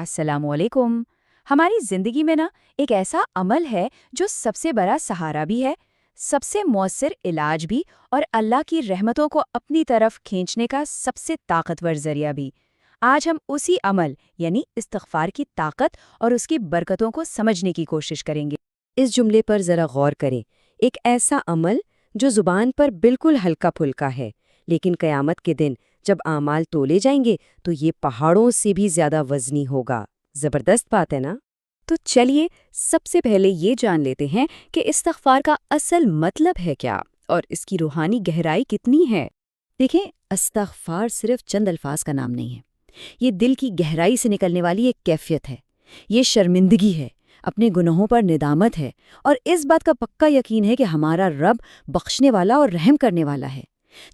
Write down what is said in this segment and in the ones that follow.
السلام علیکم۔ ہماری زندگی میں ایک ایسا عمل ہے جو سب سے بڑا سہارا بھی ہے، سب سے مؤثر علاج بھی، اور اللہ کی رحمتوں کو اپنی طرف کھینچنے کا سب سے طاقتور ذریعہ بھی۔ آج ہم اسی عمل یعنی استغفار کی طاقت اور اس کی برکتوں کو سمجھنے کی کوشش کریں گے۔ اس جملے پر ذرا غور کریں، ایک ایسا عمل جو زبان پر بالکل ہلکا پھلکا ہے، لیکن قیامت کے دن جب اعمال تولے جائیں گے تو یہ پہاڑوں سے بھی زیادہ وزنی ہوگا۔ زبردست بات ہے نا؟ تو چلیے سب سے پہلے یہ جان لیتے ہیں کہ استغفار کا اصل مطلب ہے کیا اور اس کی روحانی گہرائی کتنی ہے۔ دیکھیں، استغفار صرف چند الفاظ کا نام نہیں ہے، یہ دل کی گہرائی سے نکلنے والی ایک کیفیت ہے۔ یہ شرمندگی ہے، اپنے گناہوں پر ندامت ہے، اور اس بات کا پکا یقین ہے کہ ہمارا رب بخشنے والا اور رحم کرنے والا ہے۔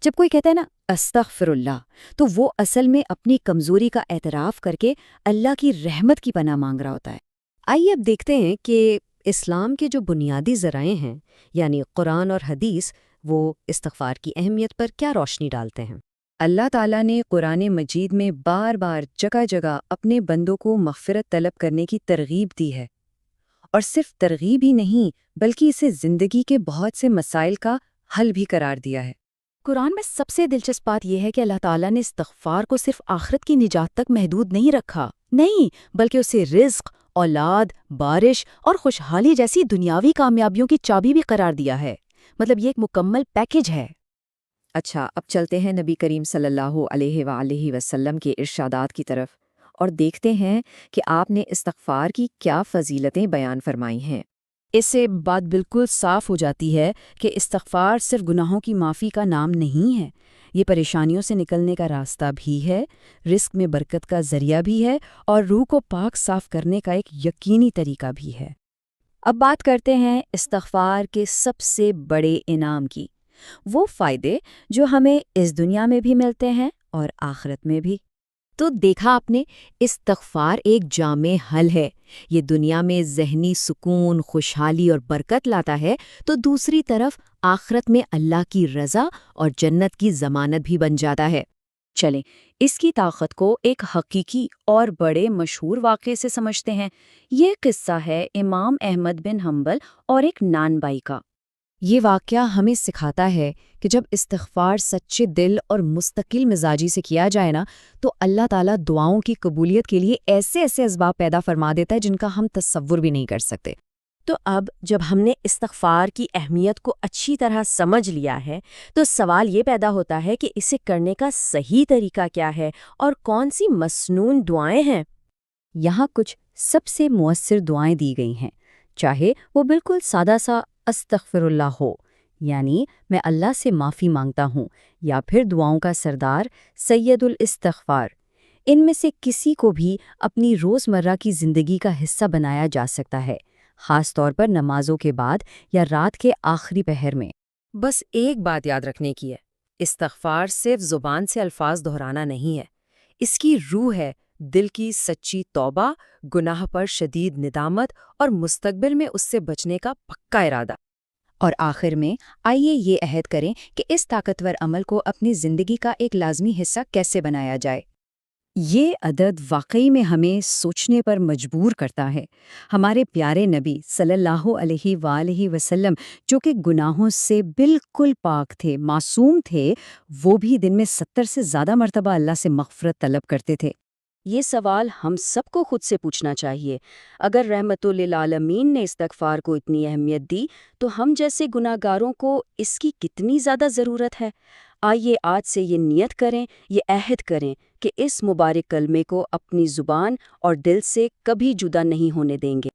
جب کوئی کہتا ہے نا استغفر اللہ، تو وہ اصل میں اپنی کمزوری کا اعتراف کر کے اللہ کی رحمت کی پناہ مانگ رہا ہوتا ہے۔ آئیے اب دیکھتے ہیں کہ اسلام کے جو بنیادی ذرائع ہیں، یعنی قرآن اور حدیث، وہ استغفار کی اہمیت پر کیا روشنی ڈالتے ہیں۔ اللہ تعالیٰ نے قرآن مجید میں بار بار جگہ جگہ اپنے بندوں کو مغفرت طلب کرنے کی ترغیب دی ہے، اور صرف ترغیب ہی نہیں بلکہ اسے زندگی کے بہت سے مسائل کا حل بھی قرار دیا ہے۔ قرآن میں سب سے دلچسپ بات یہ ہے کہ اللہ تعالیٰ نے استغفار کو صرف آخرت کی نجات تک محدود نہیں رکھا، نہیں، بلکہ اسے رزق، اولاد، بارش اور خوشحالی جیسی دنیاوی کامیابیوں کی چابی بھی قرار دیا ہے۔ مطلب یہ ایک مکمل پیکیج ہے۔ اچھا، اب چلتے ہیں نبی کریم صلی اللہ علیہ وآلہ وسلم کے ارشادات کی طرف اور دیکھتے ہیں کہ آپ نے استغفار کی کیا فضیلتیں بیان فرمائی ہیں۔ اس سے بات بالکل صاف ہو جاتی ہے کہ استغفار صرف گناہوں کی معافی کا نام نہیں ہے، یہ پریشانیوں سے نکلنے کا راستہ بھی ہے، رزق میں برکت کا ذریعہ بھی ہے، اور روح کو پاک صاف کرنے کا ایک یقینی طریقہ بھی ہے۔ اب بات کرتے ہیں استغفار کے سب سے بڑے انعام کی، وہ فائدے جو ہمیں اس دنیا میں بھی ملتے ہیں اور آخرت میں بھی۔ تو دیکھا آپ نے، استغفار ایک جامع حل ہے۔ یہ دنیا میں ذہنی سکون، خوشحالی اور برکت لاتا ہے، تو دوسری طرف آخرت میں اللہ کی رضا اور جنت کی ضمانت بھی بن جاتا ہے۔ چلیں اس کی طاقت کو ایک حقیقی اور بڑے مشہور واقعے سے سمجھتے ہیں۔ یہ قصہ ہے امام احمد بن حنبل اور ایک نان بائی کا۔ یہ واقعہ ہمیں سکھاتا ہے کہ جب استغفار سچے دل اور مستقل مزاجی سے کیا جائے نا، تو اللہ تعالیٰ دعاؤں کی قبولیت کے لیے ایسے اسباب پیدا فرما دیتا ہے جن کا ہم تصور بھی نہیں کر سکتے۔ تو اب جب ہم نے استغفار کی اہمیت کو اچھی طرح سمجھ لیا ہے، تو سوال یہ پیدا ہوتا ہے کہ اسے کرنے کا صحیح طریقہ کیا ہے اور کون سی مسنون دعائیں ہیں۔ یہاں کچھ سب سے مؤثر دعائیں دی گئی ہیں، چاہے وہ بالکل سادہ سا استغفر اللہ ہو، یعنی میں اللہ سے معافی مانگتا ہوں، یا پھر دعاؤں کا سردار سید الاستغفار۔ ان میں سے کسی کو بھی اپنی روزمرہ کی زندگی کا حصہ بنایا جا سکتا ہے، خاص طور پر نمازوں کے بعد یا رات کے آخری پہر میں۔ بس ایک بات یاد رکھنے کی ہے، استغفار صرف زبان سے الفاظ دہرانا نہیں ہے، اس کی روح ہے دل کی سچی توبہ، گناہ پر شدید ندامت اور مستقبل میں اس سے بچنے کا پکا ارادہ۔ اور آخر میں آئیے یہ عہد کریں کہ اس طاقتور عمل کو اپنی زندگی کا ایک لازمی حصہ کیسے بنایا جائے۔ یہ عدد واقعی میں ہمیں سوچنے پر مجبور کرتا ہے۔ ہمارے پیارے نبی صلی اللہ علیہ وآلہ وسلم، جو کہ گناہوں سے بالکل پاک تھے، معصوم تھے، وہ بھی دن میں 70 سے زیادہ مرتبہ اللہ سے مغفرت طلب کرتے تھے۔ یہ سوال ہم سب کو خود سے پوچھنا چاہیے۔ اگر رحمت للعالمین نے استغفار کو اتنی اہمیت دی، تو ہم جیسے گناہ گاروں کو اس کی کتنی زیادہ ضرورت ہے۔ آئیے آج سے یہ نیت کریں، یہ عہد کریں کہ اس مبارک کلمے کو اپنی زبان اور دل سے کبھی جدا نہیں ہونے دیں گے۔